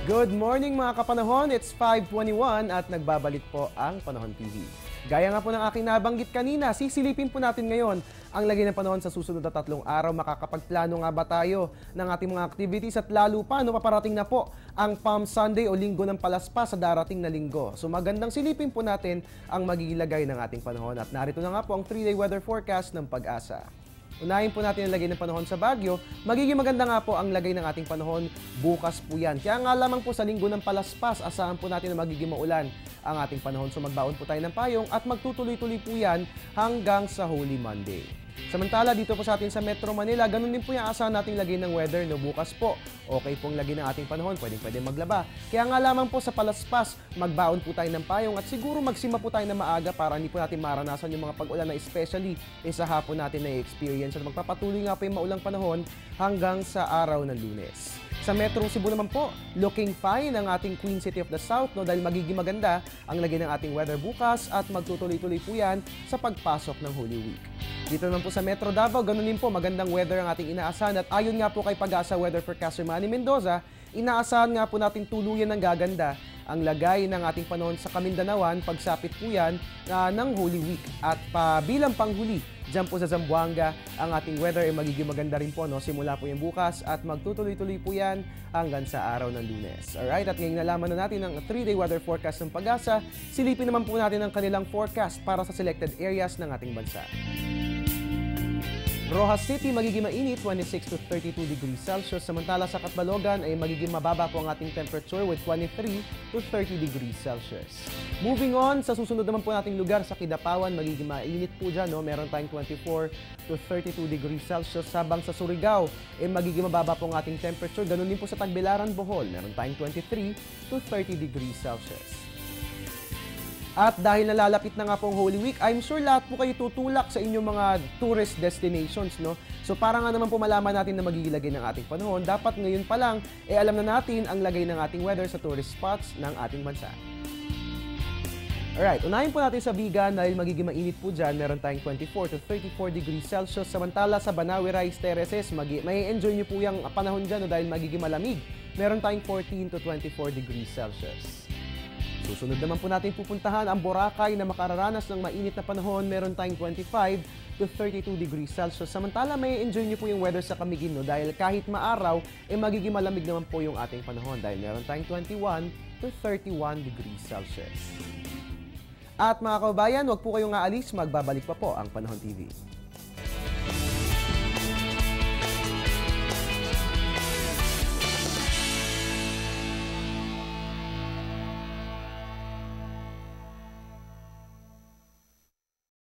Good morning mga kapanahon, it's 5:21 at nagbabalik po ang Panahon TV. Gaya nga po ng aking nabanggit kanina, sisilipin po natin ngayon ang lagay ng panahon sa susunod na 3 araw. Makakapagplano nga ba tayo ng ating mga activities at lalo pa, paparating na po ang Palm Sunday o Linggo ng Palaspas sa darating na linggo. So magandang silipin po natin ang magiging lagay ng ating panahon at narito na nga po ang 3-day weather forecast ng Pag-asa. Unahin po natin ang lagay ng panahon sa Baguio. Magiging maganda nga po ang lagay ng ating panahon bukas po yan. Kaya nga lamang po sa Linggo ng Palaspas, asahan po natin na magiging maulan ang ating panahon. So magbaon po tayo ng payong at magtutuloy-tuloy po yan hanggang sa Holy Monday. Samantala dito po sa atin sa Metro Manila, ganun din po yung asahan nating lagay ng weather. Bukas po, okay pong lagay ng ating panahon, pwede maglaba. Kaya nga lamang po sa Palaspas, magbaon po tayo ng payong at siguro magsima po tayo na maaga para hindi po natin maranasan yung mga pag-ulan na especially sa hapon natin na experience at magpapatuloy nga po yung maulang panahon hanggang sa araw ng Lunes. Sa Metro Cebu naman po, looking fine ang ating Queen City of the South dahil magiging maganda ang lagay ng ating weather bukas at magtutuloy-tuloy po yan sa pagpasok ng Holy Week. Dito naman po sa Metro Davao, ganun din po magandang weather ang ating inaasahan at ayon nga po kay Pag-asa Weather Forecaster Manny Mendoza, inaasahan nga po natin tuluyan ng gaganda ang lagay ng ating panahon sa Kamindanawan pagsapit po yan ng Holy Week. At bilang panghuli, dyan po sa Zamboanga, ang ating weather ay magiging maganda rin po simula po yung bukas at magtutuloy-tuloy po yan hanggang sa araw ng Lunes. Alright, at ngayon nalaman na natin ang 3-day weather forecast ng Pag-asa. Silipin naman po natin ang kanilang forecast para sa selected areas ng ating bansa. Rojas City magiging mainit, 26 to 32 degrees Celsius. Samantala sa Catbalogan ay magiging mababa po ang ating temperature with 23 to 30 degrees Celsius. Moving on, sa susunod naman po nating lugar sa Kidapawan, magiging mainit po dyan. Meron tayong 24 to 32 degrees Celsius. Habang sa Surigao, magiging mababa po ang ating temperature. Ganun din po sa Tagbilaran, Bohol. Meron tayong 23 to 30 degrees Celsius. At dahil nalalapit na nga po ang Holy Week, I'm sure lahat po kayo tutulak sa inyong mga tourist destinations, So para nga naman po malaman natin na magigilagay ng ating panahon, dapat ngayon pa lang, alam na natin ang lagay ng ating weather sa tourist spots ng ating bansa. Alright, unahin po natin sa Vigan dahil magiging mainit po dyan. Meron tayong 24 to 34 degrees Celsius. Samantala sa Banawe Rice Terraces, may enjoy nyo po yung panahon dyan dahil magiging malamig. Meron tayong 14 to 24 degrees Celsius. Susunod naman po natin pupuntahan ang Boracay na makararanas ng mainit na panahon. Meron tayong 25 to 32 degrees Celsius. Samantala, may enjoy nyo po yung weather sa Camiguin dahil kahit maaraw, magiging malamig naman po yung ating panahon dahil meron tayong 21 to 31 degrees Celsius. At mga kababayan, huwag po kayong aalis, magbabalik pa po ang Panahon TV.